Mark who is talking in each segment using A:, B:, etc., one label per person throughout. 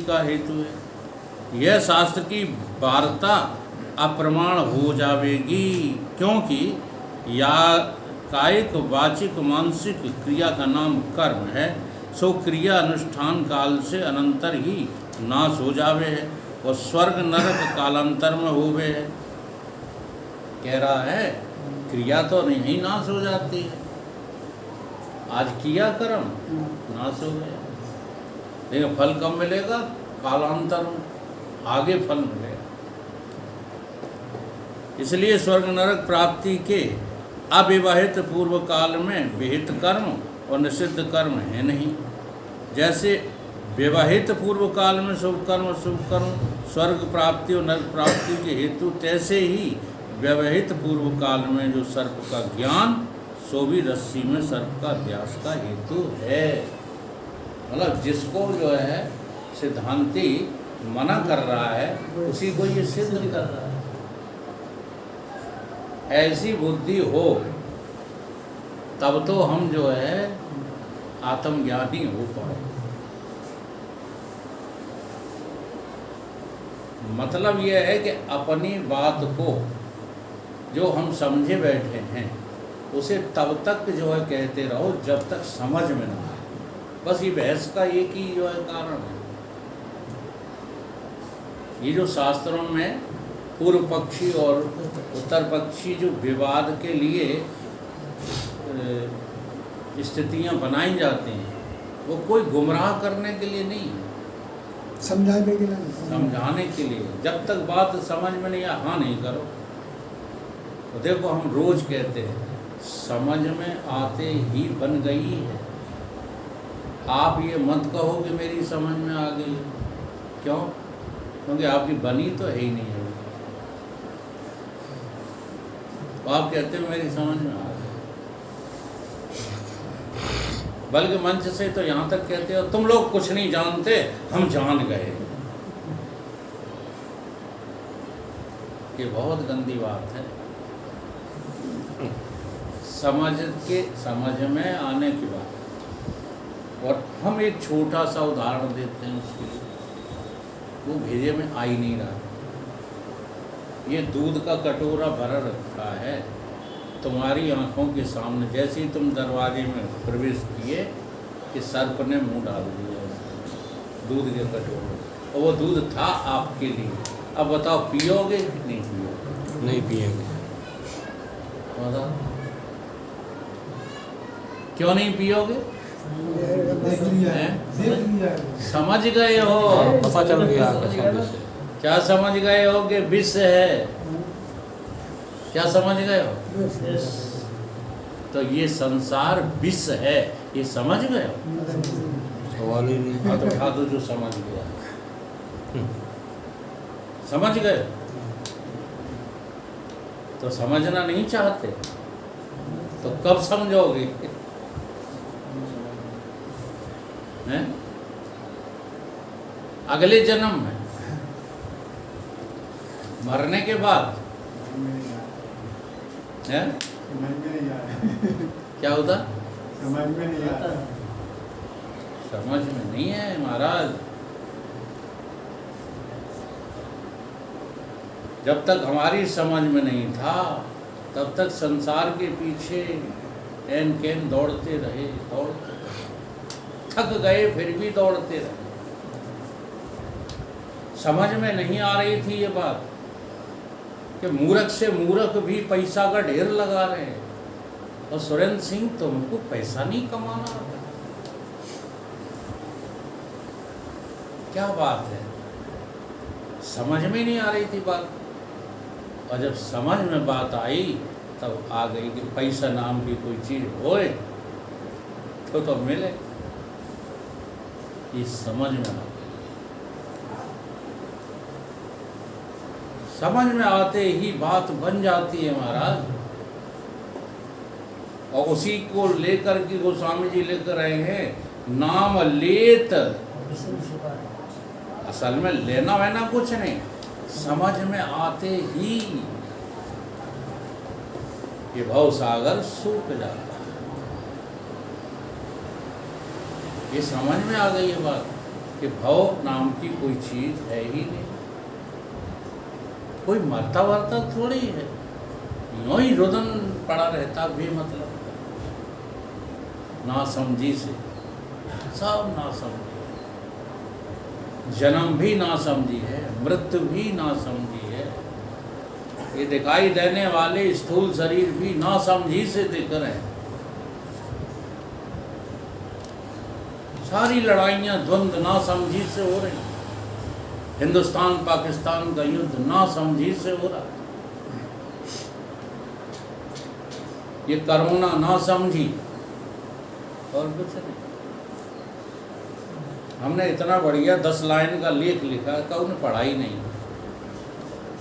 A: का हेतु है। यह शास्त्र की वार्ता अप्रमाण हो जावेगी, क्योंकि या कायिक वाचिक मानसिक क्रिया का नाम कर्म है, सो क्रिया अनुष्ठान काल से अनंतर ही नाश हो जावे है और स्वर्ग नरक कालांतर में होवे है। कह रहा है क्रिया तो नहीं नाश हो जाती है, आज किया कर्म नाश हो गया, लेकिन फल कब मिलेगा? कालांतर में आगे फल मिलेगा। इसलिए स्वर्ग नरक प्राप्ति के अविवाहित पूर्व काल में विहित कर्म और निषिद्ध कर्म है नहीं। जैसे विवाहित पूर्व काल में शुभ कर्म स्वर्ग प्राप्ति और नरक प्राप्ति के हेतु, तैसे ही व्यवहित पूर्व काल में जो सर्प का ज्ञान, सो भी रस्सी में सर्प का अभ्यास का हेतु है। मतलब जिसको जो है सिद्धांती मना कर रहा है, उसी को ये सिद्ध कर रहा है। ऐसी बुद्धि हो तब तो हम जो है आत्मज्ञानी हो पाए। मतलब यह है कि अपनी बात को जो हम समझे बैठे हैं उसे तब तक जो है कहते रहो जब तक समझ में ना आए। बस ये बहस का एक ही जो है कारण है। ये जो शास्त्रों में पूर्व पक्षी और उत्तर पक्षी जो विवाद के लिए स्थितियां बनाई जाती हैं, वो कोई गुमराह करने के लिए नहीं है,
B: समझाने के लिए,
A: समझाने के लिए। जब तक बात समझ में नहीं आए, हाँ नहीं करो। तो देखो हम रोज कहते हैं समझ में आते ही बन गई है। आप ये मत कहो कि मेरी समझ में आ गई। क्यों? क्योंकि आपकी बनी तो है ही नहीं है। तो आप कहते हो मेरी समझ में आ गई, बल्कि मंच से तो यहाँ तक कहते हो तुम लोग कुछ नहीं जानते, हम जान गए। ये बहुत गंदी बात है। समझ में आने की बात। और हम एक छोटा सा उदाहरण देते हैं उसके लिए, वो भेजे में आ ही नहीं रहा। ये दूध का कटोरा भरा रखा है तुम्हारी आंखों के सामने, जैसे ही तुम दरवाजे में प्रवेश किए कि सर्प ने मुंह डाल दिया दूध के कटोरे, और वो दूध था आपके लिए। अब बताओ पियोगे कि नहीं पियोगे?
C: नहीं पिएंगे।
A: बताओ क्यों नहीं पियोगे? समझ गए हो?
C: पता चल गया से।
A: क्या समझ गए हो कि विष है? क्या समझ गए हो? तो ये संसार विष है, ये समझ गए हो?
C: सवाल ही नहीं।
A: हाँ तो उठा दो जो समझ गया। समझ गए तो समझना नहीं चाहते, तो कब समझोगे? हैं? अगले जन्म में, मरने के बाद है? क्या होता?
B: समझ में नहीं आता।
A: समझ में नहीं है महाराज। जब तक हमारी समझ में नहीं था तब तक संसार के पीछे एन कैन दौड़ते रहे, थक गए फिर भी दौड़ते रहे। समझ में नहीं आ रही थी ये बात कि मूर्ख से मूर्ख भी पैसा का ढेर लगा रहे हैं, और सुरेंद्र सिंह तुमको पैसा नहीं कमाना आता। क्या बात है? समझ में नहीं आ रही थी बात, और जब समझ में बात आई तब आ गई कि पैसा नाम की कोई चीज़ होए तो मिले। ये समझ में आ गई। समझ में आते ही बात बन जाती है महाराज। और उसी को लेकर के गोस्वामी जी लेकर आए हैं, नाम लेत। असल में लेना वैना कुछ नहीं, समझ में आते ही ये भव सागर सूख जाता है। ये समझ में आ गई ये बात। कि भव नाम की कोई चीज़ है ही नहीं, कोई मरता वरता थोड़ी है, यूँ ही रुदन पड़ा रहता बेमतलब का। ना समझी से सब ना समझी है, जन्म भी ना समझी है, मृत्यु भी ना समझी है, ये दिखाई देने वाले स्थूल शरीर भी ना समझी से दिख रहे हैं। सारी लड़ाइयाँ द्वंद्व ना समझी से हो रही, हिंदुस्तान पाकिस्तान का युद्ध ना समझी से हो रहा, ये करोना ना समझी और कुछ नहीं। हमने इतना बढ़िया 10 लाइन का लेख लिखा था, उन्हें पढ़ा ही नहीं,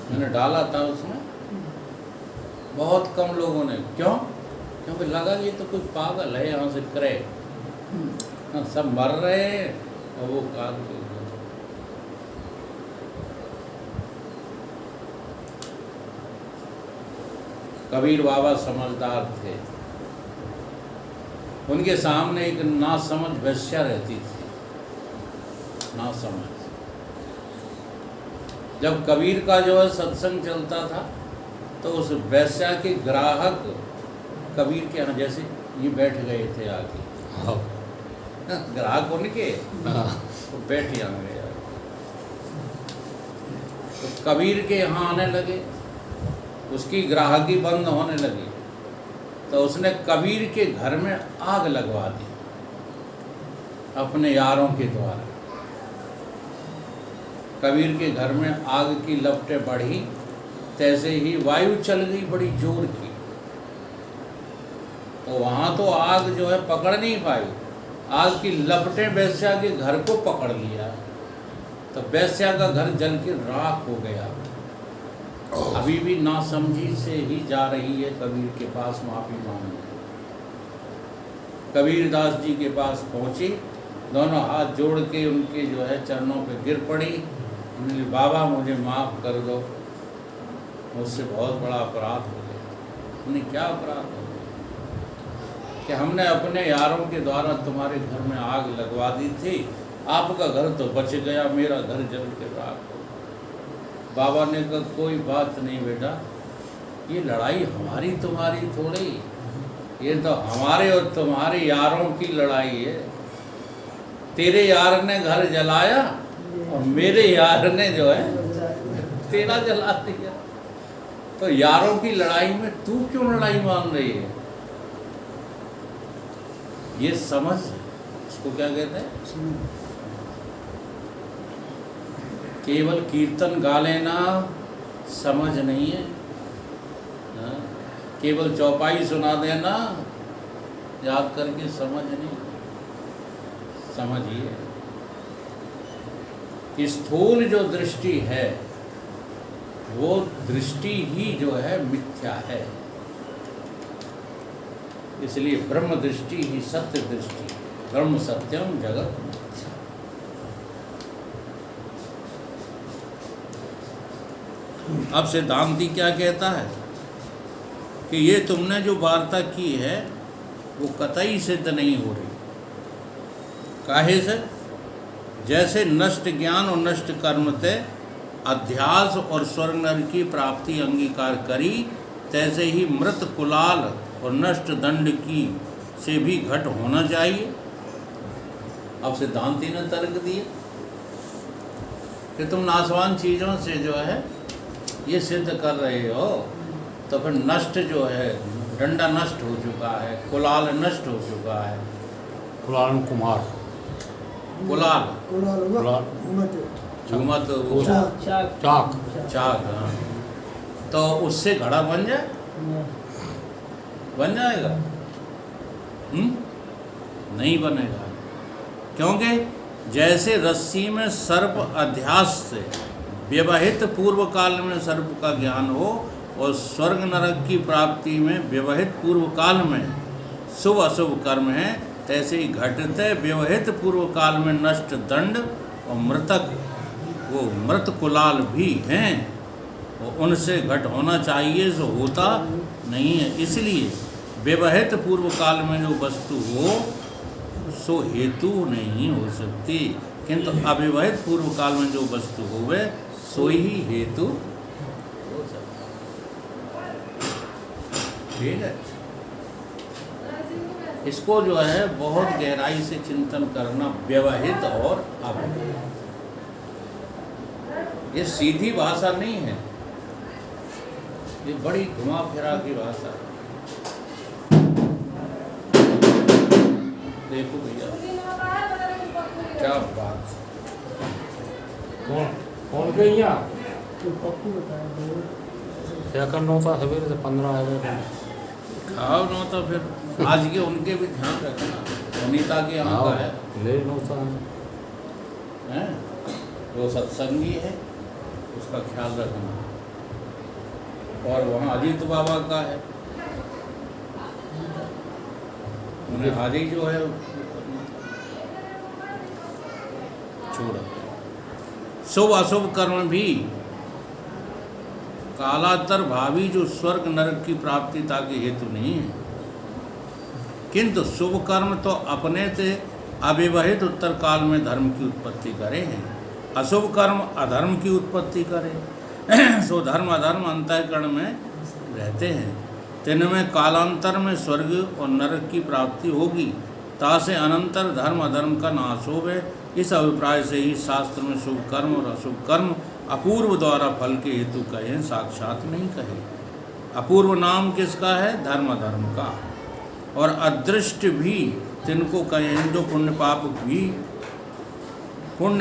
A: मैंने डाला था उसमें, बहुत कम लोगों ने। क्यों? क्योंकि लगा ये तो कोई पागल है, यहाँ से क्रैक, सब मर रहे हैं और वो काग। कबीर बाबा समझदार थे, उनके सामने एक नासमझ वेश्या रहती थी, नासमझ। जब कबीर का जो है सत्संग चलता था तो उस वेश्या के ग्राहक कबीर के यहाँ, जैसे ये बैठ गए थे आके,
C: हाँ
A: ग्राहक उनके
C: हाँ
A: तो बैठ यहाँ गया, तो कबीर के यहाँ आने लगे, उसकी ग्राहकी बंद होने लगी, तो उसने कबीर के घर में आग लगवा दी अपने यारों के द्वारा। कबीर के घर में आग की लपटें बढ़ी, तैसे ही वायु चल गई बड़ी जोर की, तो वहाँ तो आग जो है पकड़ नहीं पाई, आग की लपटें वेश्या के घर को पकड़ लिया, तो वेश्या का घर जल के राख हो गया। अभी भी नासमझी से ही जा रही है कबीर के पास माफ़ी मांगने। कबीरदास जी के पास पहुँची, दोनों हाथ जोड़ के उनके जो है चरणों पे गिर पड़ी, उन्होंने बाबा मुझे माफ़ कर दो, मुझसे बहुत बड़ा अपराध हो गया। उन्हें क्या अपराध हो गया कि हमने अपने यारों के द्वारा तुम्हारे घर में आग लगवा दी थी, आपका घर तो बच गया, मेरा घर जल के राख हो। बाबा ने कहा कोई बात नहीं बेटा, ये लड़ाई हमारी तुम्हारी थोड़ी, ये तो हमारे और तुम्हारे यारों की लड़ाई है। तेरे यार ने घर जलाया और मेरे यार ने जो है तेरा जला दिया, तो यारों की लड़ाई में तू क्यों लड़ाई मान रही है? ये समझ, इसको क्या कहते हैं? केवल कीर्तन गा लेना समझ नहीं है, हाँ? केवल चौपाई सुना देना याद करके समझ नहीं, समझिए स्थूल जो दृष्टि है वो दृष्टि ही जो है मिथ्या है, इसलिए ब्रह्म दृष्टि ही सत्य दृष्टि, ब्रह्म सत्यम जगत मिथ्या। अब सिद्धांती क्या कहता है कि ये तुमने जो वार्ता की है वो कतई सिद्ध नहीं हो रही। काहे से? जैसे नष्ट ज्ञान और नष्ट कर्म ते अध्यास और स्वर्ग नरक की प्राप्ति अंगीकार करी, तैसे ही मृत कुलाल और नष्ट दंड की से भी घट होना चाहिए। अब सिद्धांती ने तर्क दिया कि तुम नाशवान चीज़ों से जो है ये सिद्ध कर रहे हो, तो फिर नष्ट जो है, डंडा नष्ट हो चुका है, कुलाल नष्ट हो चुका है।
C: कुलाल कुमार,
A: कुलाल
C: झूमत
B: चाक
A: चाक, हाँ। तो उससे घड़ा बन जाए, बन जाएगा? नहीं बनेगा, क्योंकि जैसे रस्सी में सर्प अध्यास से व्यवहित पूर्व काल में सर्प का ज्ञान हो और स्वर्ग नरक की प्राप्ति में व्यवहित पूर्व काल में शुभ अशुभ कर्म है, तैसे ही घटते व्यवहित पूर्व काल में नष्ट दंड और मृतक वो मृत कुलाल भी हैं, और उनसे घट होना चाहिए जो होता नहीं है। इसलिए व्यवहित पूर्व काल में जो वस्तु हो सो हेतु नहीं हो सकती, किंतु अविवाहित पूर्व काल में जो वस्तु होवे सोई ही हेतु हो सकता। ठीक है, इसको जो है बहुत गहराई से चिंतन करना, व्यवहित और अविवाहित। ये सीधी भाषा नहीं है, ये बड़ी घुमा फिरा की भाषा है। देखो भैया क्या बात।
C: कौन के यहाँ
B: तो पप्पू बताया
C: क्या करना होता सवेरे से 15 आ गए।
A: खाओ न तो फिर आज के उनके भी ध्यान रखना। सुनीता के यहाँ का है,
C: ले होता
A: हैं? वो सत्संगी है, उसका ख्याल रखना। और वहाँ अजीत बाबा का है, उन्हें आज ही जो है छोड़। शुभ अशुभ कर्म भी कालांतर भावी जो स्वर्ग नरक की प्राप्ति ताकि हेतु नहीं है, किंतु शुभ कर्म तो अपने से अविवाहित उत्तर काल में धर्म की उत्पत्ति करे हैं, अशुभ कर्म अधर्म की उत्पत्ति करे। सो धर्म अधर्म अंतःकरण में रहते हैं, तिनमें कालांतर में स्वर्ग और नरक की प्राप्ति होगी, तासे अनंतर धर्म अधर्म का नाश होवे। इस अभिप्राय से ही शास्त्र में शुभ कर्म और अशुभ कर्म अपूर्व द्वारा फल के हेतु कहे, साक्षात नहीं कहे। अपूर्व नाम किसका है? धर्म अधर्म का। और अदृष्ट भी तिनको कहे हैं, जो पुण्य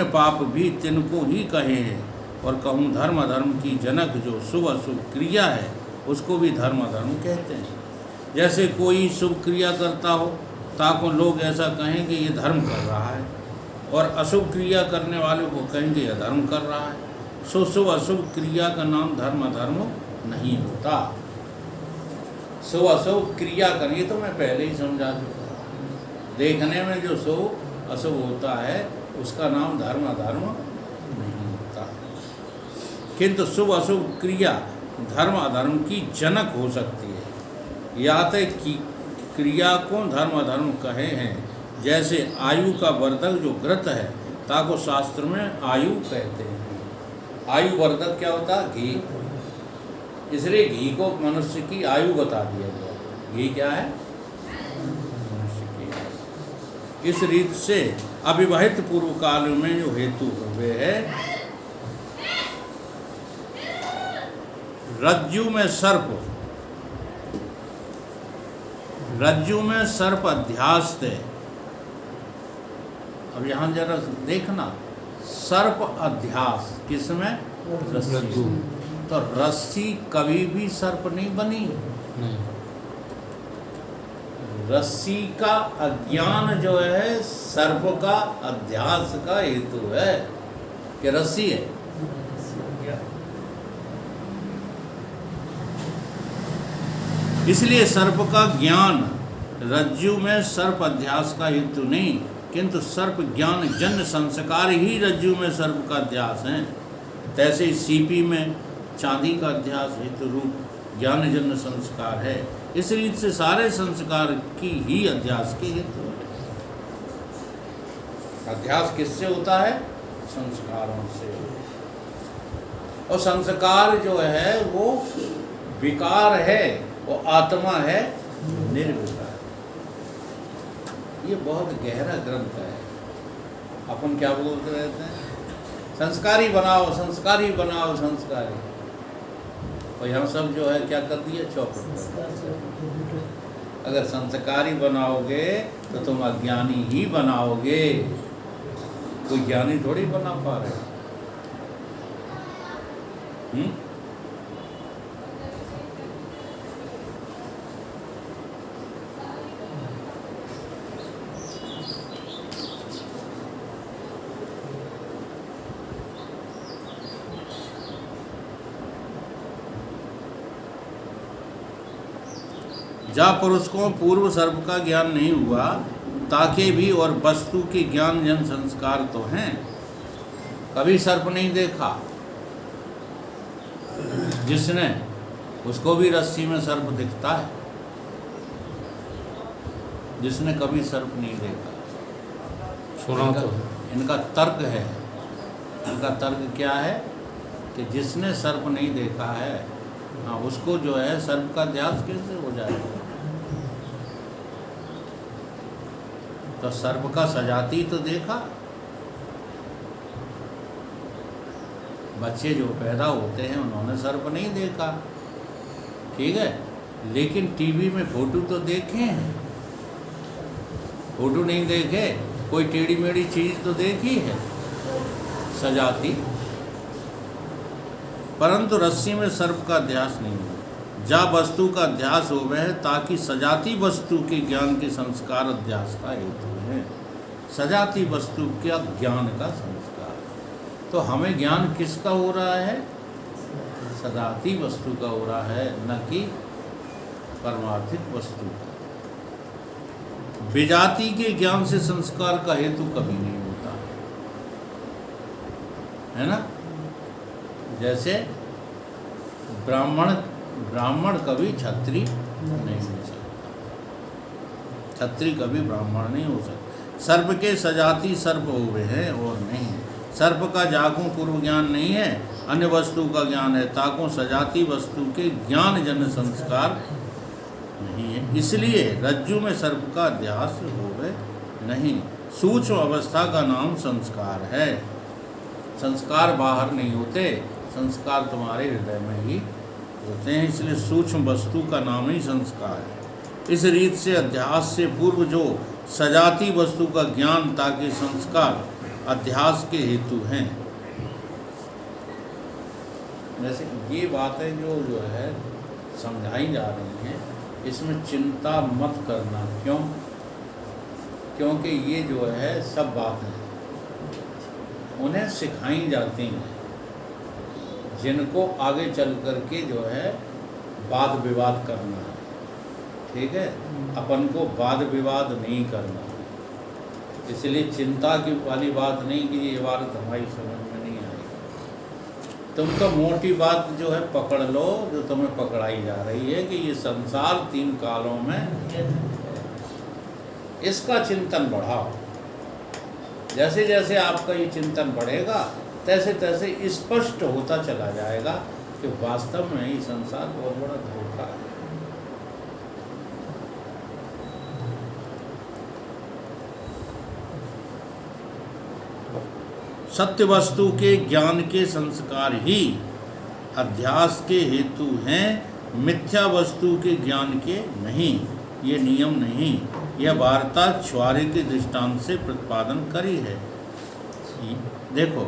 A: पाप भी तिनको ही कहे हैं। और कहूँ धर्म अधर्म की जनक जो शुभ अशुभ क्रिया है, उसको भी धर्म अधर्म कहते हैं। जैसे कोई शुभ क्रिया करता हो ताको लोग ऐसा कहें कि ये धर्म कर रहा है, और अशुभ क्रिया करने वाले को कहेंगे यह धर्म कर रहा है। सो शुभ अशुभ क्रिया का नाम धर्म अधर्म नहीं होता। शुभ अशुभ क्रिया करिए तो मैं पहले ही समझा चुका। देखने में जो शुभ अशुभ होता है उसका नाम धर्म अधर्म नहीं होता, किंतु शुभ अशुभ क्रिया धर्म अधर्म की जनक हो सकती है। या तक की क्रिया को धर्म अधर्म कहे हैं। जैसे आयु का वर्धक जो घृत है, ताको शास्त्र में आयु कहते हैं। आयु वर्धक क्या होता है? घी। इसलिए घी को मनुष्य की आयु बता दिया गया। घी क्या है? मनुष्य की आयु। इस रीत से अविवाहित पूर्व काल में जो हेतु हुए है, रज्जु में सर्प अध्यास है। अब यहाँ जरा देखना, सर्प अध्यास किसमें? रस्सी। तो रस्सी कभी भी सर्प नहीं बनी।
C: नहीं।
A: रस्सी का अज्ञान जो है सर्प का अध्यास का हेतु है कि रस्सी है। इसलिए सर्प का ज्ञान रज्जु में सर्प अध्यास का हेतु नहीं, किंतु सर्प ज्ञान जन्य संस्कार ही रज्जु में सर्प का अध्यास है। तैसे सीपी में चांदी का अध्यास हेतु रूप ज्ञान जन्य संस्कार है। इस रीत से सारे संस्कार की ही अध्यास के हेतु है। अध्यास किससे होता है? संस्कारों से। और संस्कार जो है वो विकार है, वो आत्मा है निर्विकार। ये बहुत गहरा ग्रंथ है। अपन क्या बोलते रहते हैं? संस्कारी बनाओ, संस्कारी बनाओ, संस्कारी। और यहाँ सब जो है क्या कर दिया? चौपट। अगर संस्कारी बनाओगे तो तुम अज्ञानी ही बनाओगे, कोई ज्ञानी थोड़ी बना पा रहे। जा पुरुष को पूर्व सर्प का ज्ञान नहीं हुआ, ताके भी और वस्तु के ज्ञान जन संस्कार तो हैं। कभी सर्प नहीं देखा जिसने, उसको भी रस्सी में सर्प दिखता है। जिसने कभी सर्प नहीं देखा,
C: सुना तो
A: इनका तर्क है। इनका तर्क क्या है कि जिसने सर्प नहीं देखा है, हाँ, उसको जो है सर्प का ध्यास कैसे हो जाएगा। तो सर्प का सजाती तो देखा। बच्चे जो पैदा होते हैं उन्होंने सर्प नहीं देखा, ठीक है, लेकिन टीवी में फोटो तो देखे हैं। फोटो नहीं देखे, कोई टेढ़ी मेढ़ी चीज़ तो देखी है सजाती, परंतु रस्सी में सर्प का अध्यास नहीं हुआ। जा वस्तु का अध्यास हो वह ताकि सजाती वस्तु के ज्ञान के संस्कार अध्यास का हेतु है। सजाती वस्तु का ज्ञान का संस्कार, तो हमें ज्ञान किसका हो रहा है? सजाती वस्तु का हो रहा है, न कि परमार्थिक वस्तु का। विजाति के ज्ञान से संस्कार का हेतु कभी नहीं होता, है ना। जैसे ब्राह्मण कभी क्षत्रिय नहीं हो सकता, क्षत्रिय कभी ब्राह्मण नहीं हो सकता। सर्प के सजाती सर्प हुए हैं और नहीं है। सर्प का जागों पूर्व ज्ञान नहीं है, अन्य वस्तु का ज्ञान है, ताकों सजाती वस्तु के ज्ञान जन संस्कार नहीं है। इसलिए रज्जु में सर्प का अध्यास होवे नहीं। सूक्ष्म अवस्था का नाम संस्कार है। संस्कार बाहर नहीं होते, संस्कार तुम्हारे हृदय में ही होते हैं, इसलिए सूक्ष्म वस्तु का नाम ही संस्कार है। इस रीत से अध्यास से पूर्व जो सजाती वस्तु का ज्ञान ताकि संस्कार अध्यास के हेतु हैं। वैसे ये बातें जो है समझाई जा रही हैं, इसमें चिंता मत करना। क्यों? क्योंकि ये जो है सब बातें उन्हें सिखाई जाती हैं, जिनको आगे चल कर के जो है वाद विवाद करना है, ठीक है। अपन को वाद विवाद नहीं करना, इसलिए चिंता की वाली बात नहीं कि ये बात हमारी समझ में नहीं आएगी। तुम तो मोटी बात जो है पकड़ लो, जो तुम्हें पकड़ाई जा रही है कि ये संसार 3 कालों में, इसका चिंतन बढ़ाओ। जैसे जैसे आपका ये चिंतन बढ़ेगा, तैसे तैसे स्पष्ट होता चला जाएगा कि वास्तव में ये संसार बहुत बड़ा धोखा है। सत्य वस्तु के ज्ञान के संस्कार ही अध्यास के हेतु हैं, मिथ्या वस्तु के ज्ञान के नहीं। ये नियम नहीं, यह वार्ता छुआरे के दृष्टांत से प्रतिपादन करी है। देखो,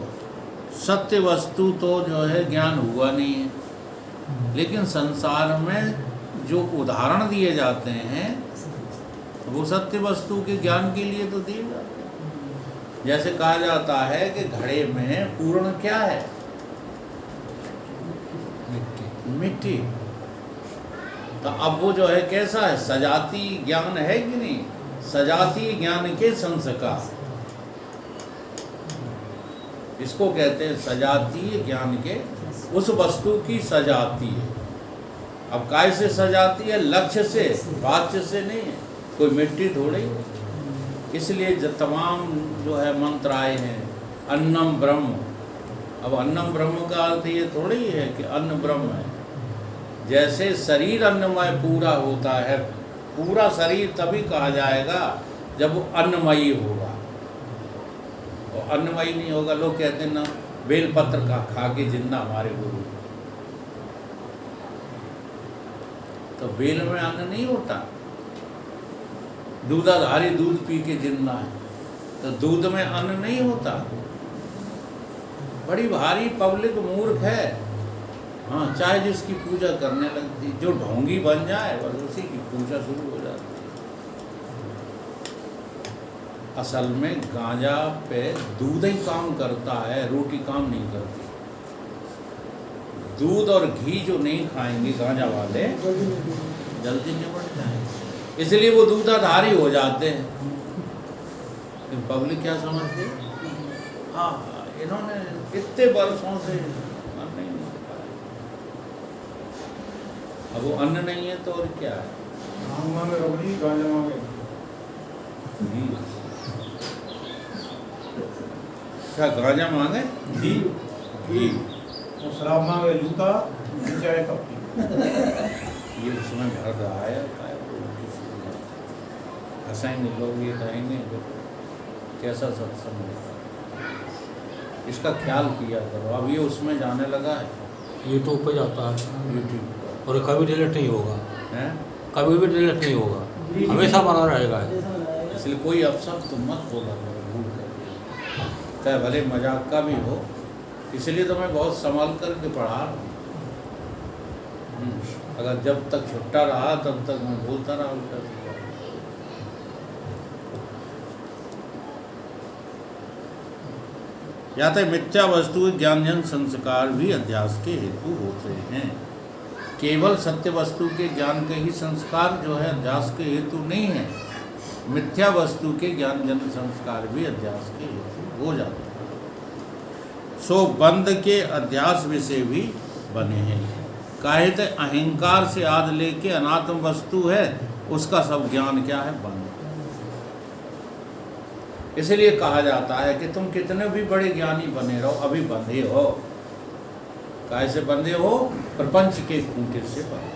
A: सत्य वस्तु तो जो है ज्ञान हुआ नहीं है, लेकिन संसार में जो उदाहरण दिए जाते हैं वो सत्य वस्तु के ज्ञान के लिए तो दिए जाते हैं। जैसे कहा जाता है कि घड़े में पूर्ण क्या है? मिट्टी। तो अब वो जो है कैसा है? सजाती ज्ञान है कि नहीं? सजाती ज्ञान के संस्कार, इसको कहते हैं सजाती ज्ञान के, उस वस्तु की सजाती है। अब काय से सजाती है? लक्ष्य से, वाच्य से नहीं है, कोई मिट्टी थोड़ी। इसलिए जो तमाम जो है मंत्र आए हैं, अन्नम ब्रह्म। अब अन्नम ब्रह्म का अर्थ ये थोड़ी है कि अन्न ब्रह्म है। जैसे शरीर अन्नमय पूरा होता है, पूरा शरीर तभी कहा जाएगा जब वो अन्नमयी होगा। और अन्नमयी नहीं होगा, लोग कहते हैं ना बेलपत्र का खा के जिंदा हमारे गुरु, तो बेल में अन्न नहीं होता। दूधाधारी दूध पी के जिंदा है, तो दूध में अन्न नहीं होता। बड़ी भारी पब्लिक मूर्ख है, हाँ, चाहे जिसकी पूजा करने लगती, जो ढोंगी बन जाए बस उसी की पूजा शुरू हो जाती है। असल में गांजा पे दूध ही काम करता है, रोटी काम नहीं करती। दूध और घी जो नहीं खाएंगे गांजा वाले जल्दी निपट जाएंगे, इसलिए वो दूधाधारी हो जाते हैं। पब्लिक क्या समझती है? हाँ, इन्होंने कितने वर्षों से अन्न नहीं खाया। अब वो अन्न नहीं है तो और क्या है? क्या गांजा मांगे?
D: घी
A: घी।
D: और शराब मांगे जूता चाहे कपड़ी।
A: ये उसमें भर रहा है, हंसाएंगे लोग, ये कहेंगे कि कैसा सत्संग होता है। इसका ख्याल किया करो। अब ये उसमें जाने लगा है,
C: यूट्यूब पे जाता है
A: यूट्यूब पर
C: और कभी डिलीट नहीं होगा,
A: है।
C: कभी भी डिलीट नहीं होगा, हमेशा बना रहेगा।
A: इसलिए कोई अवसर तुम मत बोला करो भूल कर, चाहे भले मजाक का भी हो। इसलिए तो मैं बहुत संभाल करके पढ़ा रहा हूँ। अगर जब तक छुट्टा रहा तब तक मैं बोलता रहा उल्टा सीधा। या तो मिथ्या वस्तु के ज्ञानजन संस्कार भी अध्यास के हेतु होते हैं। केवल सत्य वस्तु के ज्ञान के ही संस्कार जो है अध्यास के हेतु नहीं है, मिथ्या वस्तु के ज्ञानजन संस्कार भी अध्यास के हेतु हो जाते हैं। सो बंध के अध्यास विषय भी बने हैं। काहे ते अहंकार से आद लेके अनात्म वस्तु है, उसका सब ज्ञान क्या है? बंध। इसलिए कहा जाता है कि तुम कितने भी बड़े ज्ञानी बने रहो, अभी बंधे हो। काहे से बंधे हो? प्रपंच के खूंटे से बंधे।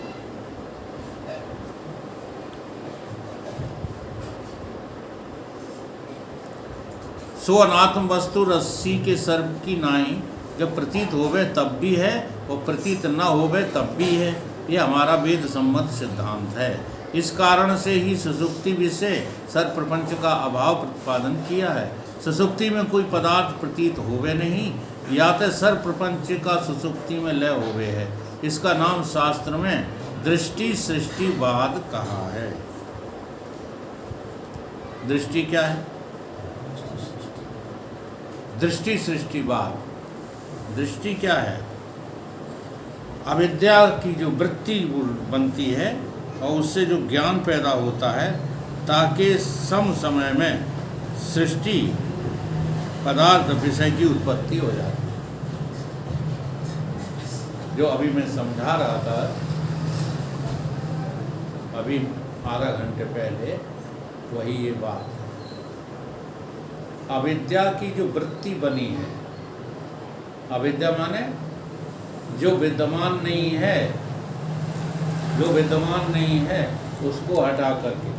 A: सो अनात्म वस्तु रस्सी के सर्प की नाई, जब प्रतीत होवे तब भी है और प्रतीत न होवे तब भी है। ये हमारा वेद सम्मत सिद्धांत है। इस कारण से ही सुषुप्ति विषय सर्व प्रपंच का अभाव प्रतिपादन किया है। सुषुप्ति में कोई पदार्थ प्रतीत होवे नहीं, या तो सर्व प्रपंच का सुषुप्ति में लय होवे है। इसका नाम शास्त्र में दृष्टि सृष्टिवाद कहा है। दृष्टि क्या है? दृष्टि सृष्टिवाद। दृष्टि क्या है? अविद्या की जो वृत्ति बनती है और उससे जो ज्ञान पैदा होता है, ताकि सम समय में सृष्टि पदार्थ विषय की उत्पत्ति हो जाती है। जो अभी मैं समझा रहा था, अभी आधा घंटे पहले, वही ये बात है। अविद्या की जो वृत्ति बनी है, अविद्या माने जो विद्यमान नहीं है, जो विद्यमान नहीं है उसको हटा करके,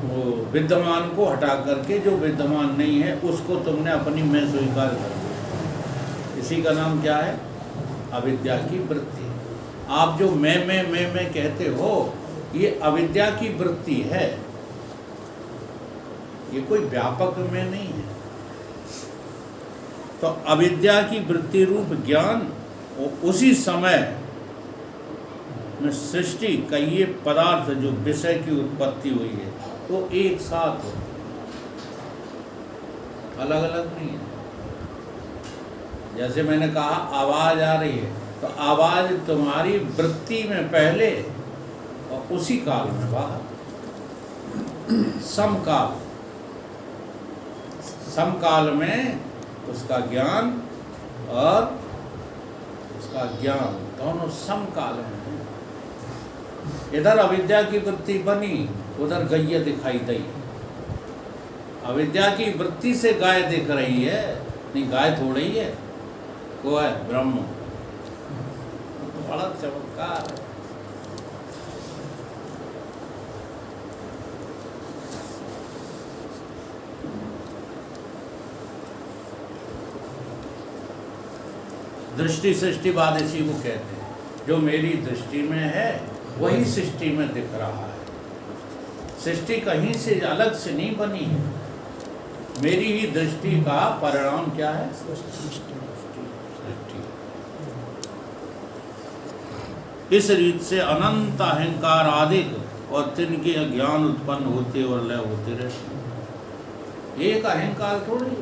A: वो विद्यमान को हटा करके जो विद्यमान नहीं है उसको तुमने अपनी में स्वीकार कर दिया। इसी का नाम क्या है? अविद्या की वृत्ति। आप जो मैं कहते हो, ये अविद्या की वृत्ति है, ये कोई व्यापक में नहीं है। तो अविद्या की वृत्ति रूप ज्ञान उसी समय में सृष्टि का ये पदार्थ जो विषय की उत्पत्ति हुई है, वो एक साथ हो, अलग अलग नहीं है। जैसे मैंने कहा आवाज आ रही है, तो आवाज तुम्हारी वृत्ति में पहले और उसी काल में बाहर। समकाल, समकाल में उसका ज्ञान और उसका ज्ञान दोनों समकाल में है। इधर अविद्या की वृत्ति बनी, उधर गैया दिखाई दी। अविद्या की वृत्ति से गाय दिख रही है, नहीं गाय थोड़ी है, वो है ब्रह्म। तो बड़ा चमत्कार है। दृष्टि सृष्टिवाद इसी को कहते हैं। जो मेरी दृष्टि में है वही सृष्टि में दिख रहा है। सृष्टि कहीं से अलग से नहीं बनी है। मेरी ही दृष्टि का परिणाम क्या है? सृष्टि। इस रीत से अनंत अहंकार आदिक और तिनके अज्ञान उत्पन्न होते और लय होते रहते। एक अहंकार थोड़ी है,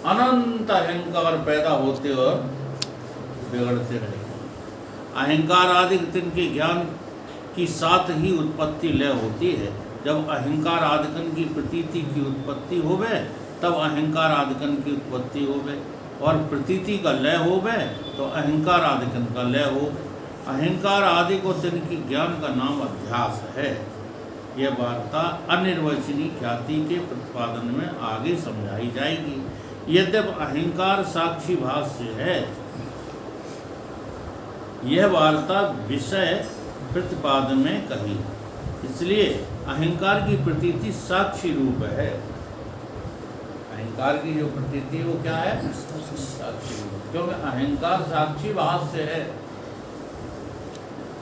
A: अनंत अहंकार पैदा होते और बिगड़ते रहे। अहंकार आदि तिनके ज्ञान की साथ ही उत्पत्ति लय होती है। जब अहंकार आदिकन की प्रतीति की उत्पत्ति होवे, तब अहंकार आदिकन की उत्पत्ति होवे, और प्रतीति का लय होवे तो अहंकार आदिकन का लय हो। अहंकार आदि को तिनकी ज्ञान का नाम अध्यास है। यह वार्ता अनिर्वचनीय ख्याति के प्रतिपादन में आगे समझाई जाएगी। यद्यपि अहंकार साक्षी भाष्य है, यह वार्ता विषय प्रतिपादन में कही, इसलिए अहंकार की प्रतीति साक्षी रूप है। अहंकार की जो प्रतीति है वो क्या है? साक्षी रूप, क्योंकि अहंकार साक्षी भाष्य है।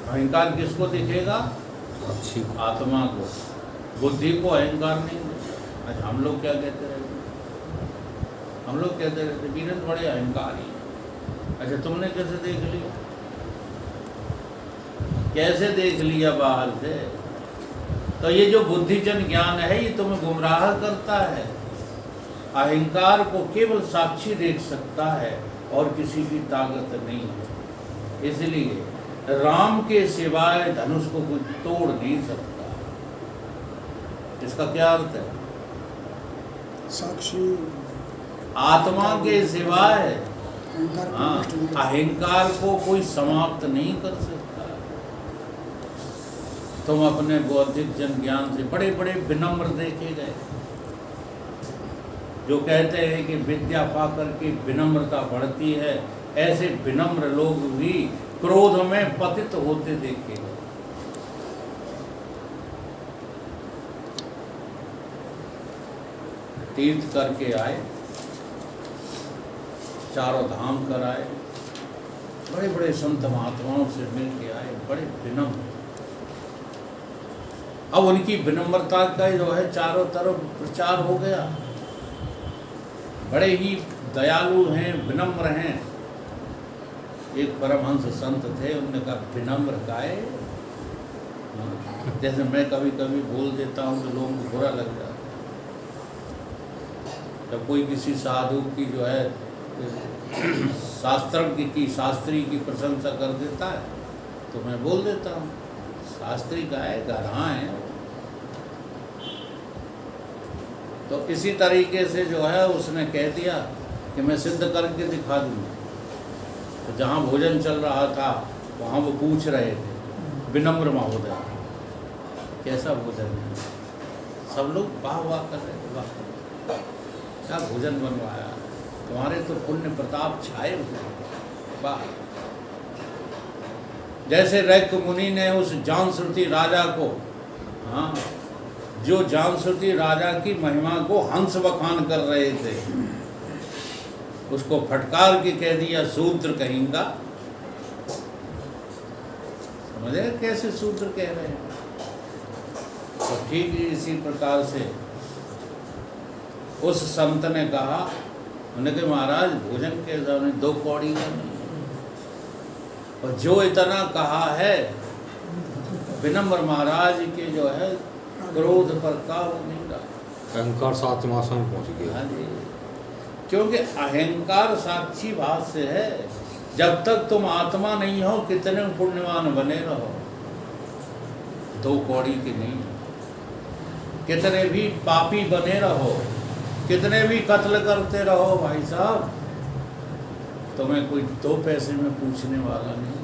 A: अहंकार किसको दिखेगा? आत्मा को, बुद्धि को अहंकार नहीं। अच्छा, हम लोग क्या कहते रहते? हम लोग कहते रहते बीरन बड़े अहंकारी। अच्छा, तुमने कैसे देख लिया? कैसे देख लिया बाहर से? तो ये जो बुद्धिजन ज्ञान है ये तुम्हें गुमराह करता है। अहंकार को केवल साक्षी देख सकता है और किसी की ताकत नहीं है। इसलिए राम के सिवाय धनुष को कोई तोड़ नहीं सकता। इसका क्या अर्थ है?
B: साक्षी
A: आत्मा के सिवाय
B: अहंकार को
A: हाँ,
B: नष्ट नहीं कर सकता।
A: अहंकार को कोई समाप्त नहीं कर सकता। तुम अपने बौद्धिक जन ज्ञान से बड़े बड़े विनम्र देखे गए, जो कहते हैं कि विद्या पाकर के विनम्रता बढ़ती है, ऐसे विनम्र लोग भी क्रोध में पतित होते देखे गए। तीर्थ करके आए, चारों धाम कर आए, बड़े बड़े संत महात्माओं से मिल के आए, बड़े विनम्र। अब उनकी विनम्रता का जो है चारों तरफ प्रचार हो गया। बड़े ही दयालु हैं, विनम्र हैं। एक परमहंस संत थे, उन्होंने कहा विनम्र काहे? जैसे मैं कभी कभी बोल देता हूँ तो लोगों को बुरा लग जाता है। जब कोई किसी साधु की जो है शास्त्रज्ञ की, शास्त्री की प्रशंसा कर देता है तो मैं बोल देता हूँ शास्त्री का है, गधा है। तो इसी तरीके से जो है उसने कह दिया कि मैं सिद्ध करके दिखा दूँगा। तो जहाँ भोजन चल रहा था वहाँ वो पूछ रहे थे, विनम्र महोदय कैसा भोजन है? सब लोग वाह वाह कर रहे थे, वाह क्या भोजन बनवाया, तुम्हारे तो पुण्य प्रताप छाए हुए, वाह। जैसे रैक मुनि ने उस जानश्रुति राजा को, हाँ, जो जानश्रुति राजा की महिमा को हंस बखान कर रहे थे, उसको फटकार के कह दिया शूद्र कहेंगा। समझे कैसे शूद्र कह रहे हैं? तो ठीक इसी प्रकार से उस संत ने कहा, उन्होंने कहा महाराज भोजन कैसा? उन्हें 2 कौड़ी का नहीं, और जो इतना कहा है विनम्र महाराज के जो है क्रोध पर काबू नहीं रहा।
C: अहंकार 7वें आसन में पहुँच गया।
A: हाँ जी, क्योंकि अहंकार साक्षी भाष्य है। जब तक तुम आत्मा नहीं हो कितने पुण्यवान बने रहो, 2 कौड़ी के नहीं, कितने भी पापी बने रहो, कितने भी कत्ल करते रहो, भाई साहब तुम्हें कोई 2 पैसे में पूछने वाला नहीं।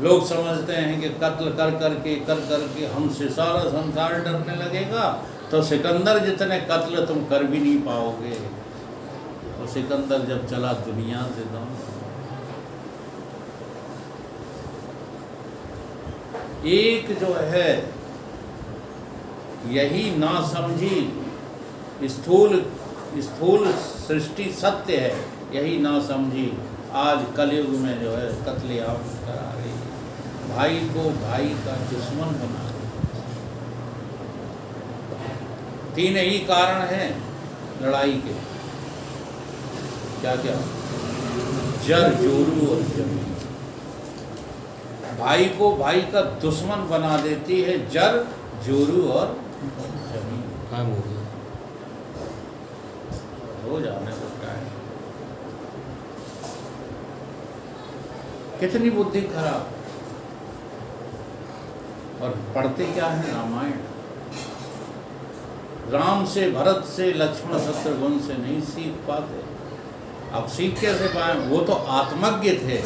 A: लोग समझते हैं कि कत्ल कर करके हमसे सारा संसार डरने लगेगा, तो सिकंदर जितने कत्ल तुम कर भी नहीं पाओगे। और सिकंदर जब चला दुनिया से तो एक जो है यही ना समझी स्थूल सृष्टि सत्य है, यही ना समझी आज कलयुग में जो है कत्लेआम करा रही है, भाई को भाई का दुश्मन बना रही। 3 ही कारण हैं लड़ाई के, क्या क्या? जर, जोरू और जमीन। भाई को भाई का दुश्मन बना देती है जर, जोरू और जमीन।
C: कायम हो गया।
A: हो जाने लगता है। कितनी बुद्धि खराब। और पढ़ते क्या है? रामायण। राम से, भरत से, लक्ष्मण शत्रुघ्न से नहीं सीख पाते। अब सीख कैसे पाए? वो तो आत्मज्ञ थे,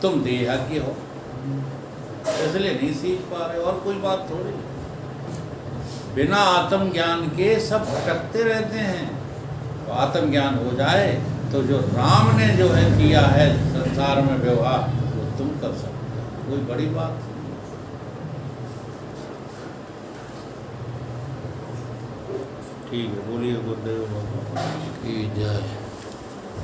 A: तुम देहज्ञ हो। इसलिए नहीं सीख पा रहे, और कोई बात थोड़ी। बिना आत्मज्ञान के सब भटकते रहते हैं। तो आत्मज्ञान हो जाए तो जो राम ने जो है किया है संसार में व्यवहार, वो तुम कर सकते हो, कोई बड़ी बात नहीं। ठीक है, बोलिए गुरुदेव भगवान
C: की जय।